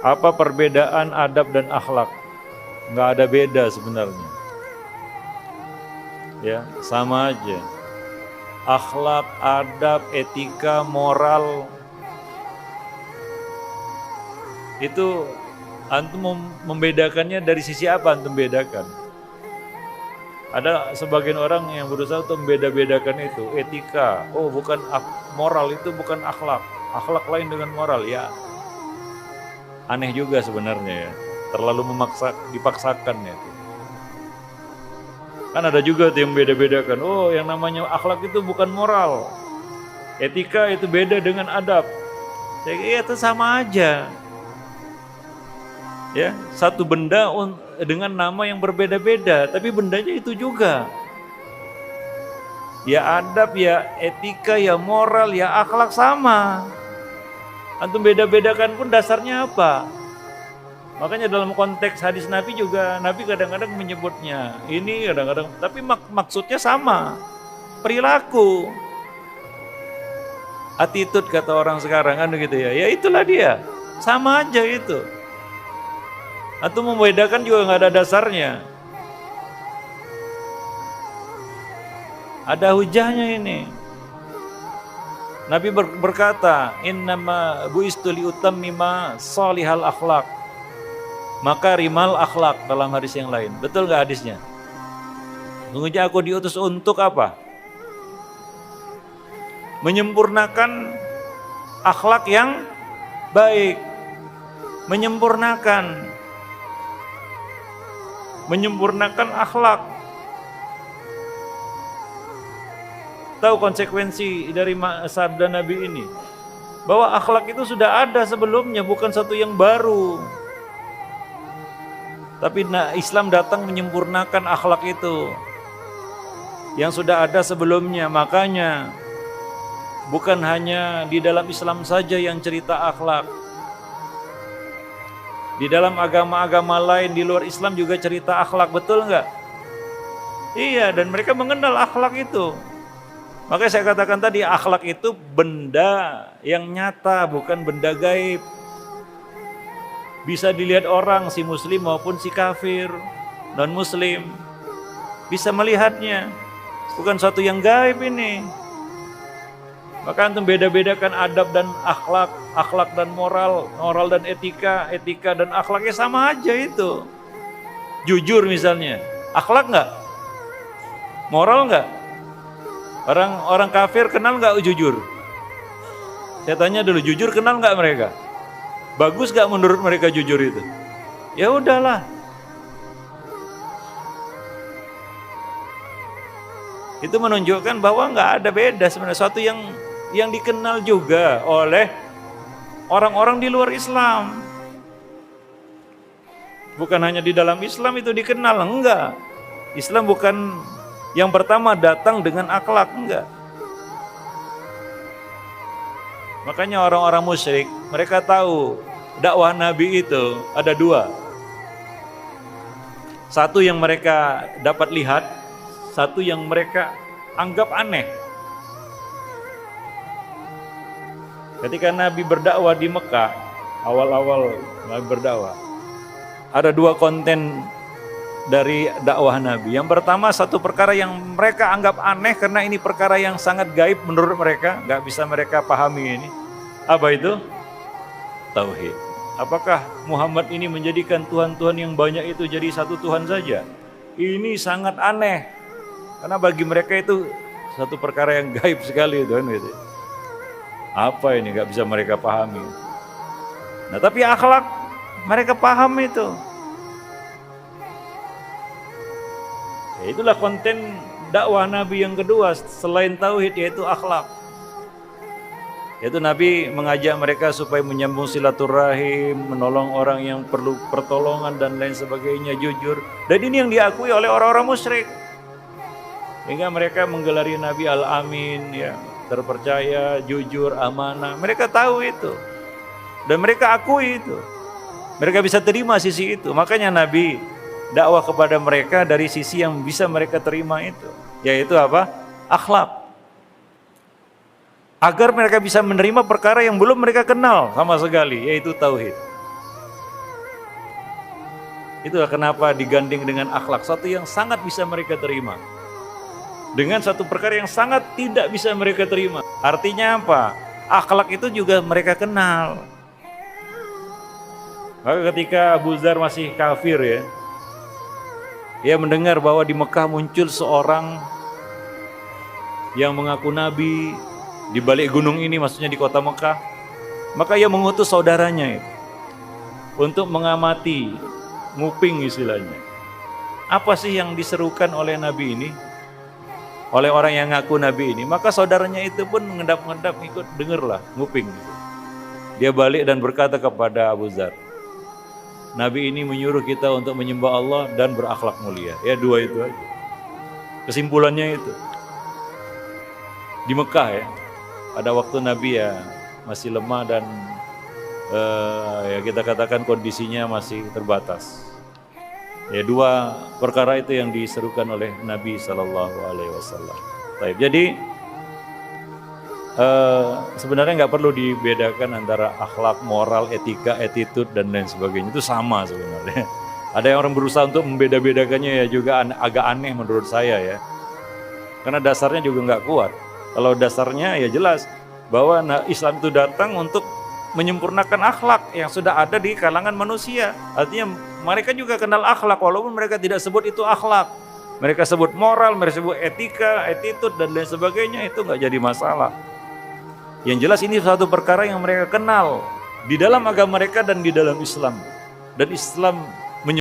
Apa perbedaan adab dan akhlak? Nggak ada beda sebenarnya. Ya, sama aja. Akhlak, adab, etika, moral itu antum membedakannya dari sisi apa antum bedakan? Ada sebagian orang yang berusaha untuk membeda-bedakan itu, etika. Oh, bukan moral itu bukan akhlak. Akhlak lain dengan moral, ya. Aneh juga sebenarnya ya. Terlalu dipaksakan ya. Kan ada juga tuh yang beda-bedakan. Oh, yang namanya akhlak itu bukan moral. Etika itu beda dengan adab. Saya kira itu sama aja. Ya, satu benda dengan nama yang berbeda-beda, tapi bendanya itu juga. Ya adab, ya etika, ya moral, ya akhlak sama. Antum beda-bedakan pun dasarnya apa? Makanya dalam konteks hadis Nabi juga, Nabi kadang-kadang menyebutnya ini, kadang-kadang, tapi maksudnya sama. Perilaku. Attitude kata orang sekarang kan gitu ya. Ya itulah dia. Sama aja itu. Atau membedakan juga nggak ada dasarnya. Ada hujahnya ini. Nabi berkata, innama bu'istu liutammima salihal akhlak. Maka rimal akhlak dalam hadis yang lain. Betul nggak hadisnya? Sungguhnya aku diutus untuk apa? Menyempurnakan akhlak yang baik. Menyempurnakan akhlak. Tahu konsekuensi dari sabda Nabi ini? Bahwa akhlak itu sudah ada sebelumnya, bukan satu yang baru. Tapi Islam datang menyempurnakan akhlak itu yang sudah ada sebelumnya. Makanya bukan hanya di dalam Islam saja yang cerita akhlak. Di dalam agama-agama lain di luar Islam juga cerita akhlak, betul nggak? Iya, dan mereka mengenal akhlak itu. Makanya saya katakan tadi, akhlak itu benda yang nyata, bukan benda gaib. Bisa dilihat orang, si muslim maupun si kafir, non muslim. Bisa melihatnya, bukan suatu yang gaib ini. Maka antum beda-bedakan adab dan akhlak, akhlak dan moral, moral dan etika, etika dan akhlaknya sama aja itu. Jujur misalnya, akhlak nggak? Moral nggak? Orang kafir kenal nggak jujur? Saya tanya dulu, jujur kenal nggak mereka? Bagus nggak menurut mereka jujur itu? Ya udahlah. Itu menunjukkan bahwa nggak ada beda sebenarnya, suatu yang dikenal juga oleh orang-orang di luar Islam. Bukan hanya di dalam Islam itu dikenal, enggak. Islam bukan yang pertama datang dengan akhlak, enggak. Makanya orang-orang musyrik, mereka tahu dakwah Nabi itu ada dua. Satu yang mereka dapat lihat, satu yang mereka anggap aneh. Ketika Nabi berdakwah di Mekah, awal-awal Nabi berdakwah, ada dua konten dari dakwah Nabi. Yang pertama, satu perkara yang mereka anggap aneh karena ini perkara yang sangat gaib menurut mereka, nggak bisa mereka pahami ini. Apa itu? Tauhid. Apakah Muhammad ini menjadikan Tuhan-Tuhan yang banyak itu jadi satu Tuhan saja? Ini sangat aneh. Karena bagi mereka itu satu perkara yang gaib sekali, Tuhan gitu. Apa ini nggak bisa mereka pahami. Nah, tapi akhlak mereka paham itu. Ya, itulah konten dakwah Nabi yang kedua selain tauhid, yaitu akhlak. Yaitu Nabi mengajak mereka supaya menyambung silaturahim, menolong orang yang perlu pertolongan dan lain sebagainya, jujur. Dan ini yang diakui oleh orang-orang musyrik. Sehingga mereka menggelari Nabi Al-Amin, ya, terpercaya, jujur, amanah. Mereka tahu itu. Dan mereka akui itu. Mereka bisa terima sisi itu. Makanya Nabi dakwah kepada mereka dari sisi yang bisa mereka terima itu. Yaitu apa? Akhlak. Agar mereka bisa menerima perkara yang belum mereka kenal sama sekali, yaitu tauhid. Itulah kenapa digandeng dengan akhlak, satu yang sangat bisa mereka terima. Dengan satu perkara yang sangat tidak bisa mereka terima. Artinya apa? Akhlak itu juga mereka kenal. Maka ketika Abu Dzar masih kafir ya, ia mendengar bahwa di Mekah muncul seorang yang mengaku nabi di balik gunung ini, maksudnya di kota Mekah. Maka ia mengutus saudaranya itu untuk mengamati, nguping istilahnya. Apa sih yang diserukan oleh nabi ini? Oleh orang yang ngaku nabi ini. Maka saudaranya itu pun mengendap-endap ikut dengerlah, nguping gitu. Dia balik dan berkata kepada Abu Dzar, nabi ini menyuruh kita untuk menyembah Allah dan berakhlak mulia. Ya, dua itu aja. Kesimpulannya itu. Di Mekah ya, pada waktu nabi ya masih lemah dan ya kita katakan kondisinya masih terbatas. Ya, dua perkara itu yang diserukan oleh Nabi SAW. Jadi sebenarnya nggak perlu dibedakan antara akhlak, moral, etika, attitude dan lain sebagainya. Itu sama sebenarnya. Ada yang orang berusaha untuk membeda-bedakannya, ya juga agak aneh menurut saya ya. Karena dasarnya juga nggak kuat. Kalau dasarnya ya jelas bahwa Islam itu datang untuk menyempurnakan akhlak yang sudah ada di kalangan manusia. Artinya mereka juga kenal akhlak walaupun mereka tidak sebut itu akhlak. Mereka sebut moral, mereka sebut etika, attitude dan lain sebagainya, itu nggak jadi masalah. Yang jelas ini satu perkara yang mereka kenal di dalam agama mereka dan di dalam Islam. Dan Islam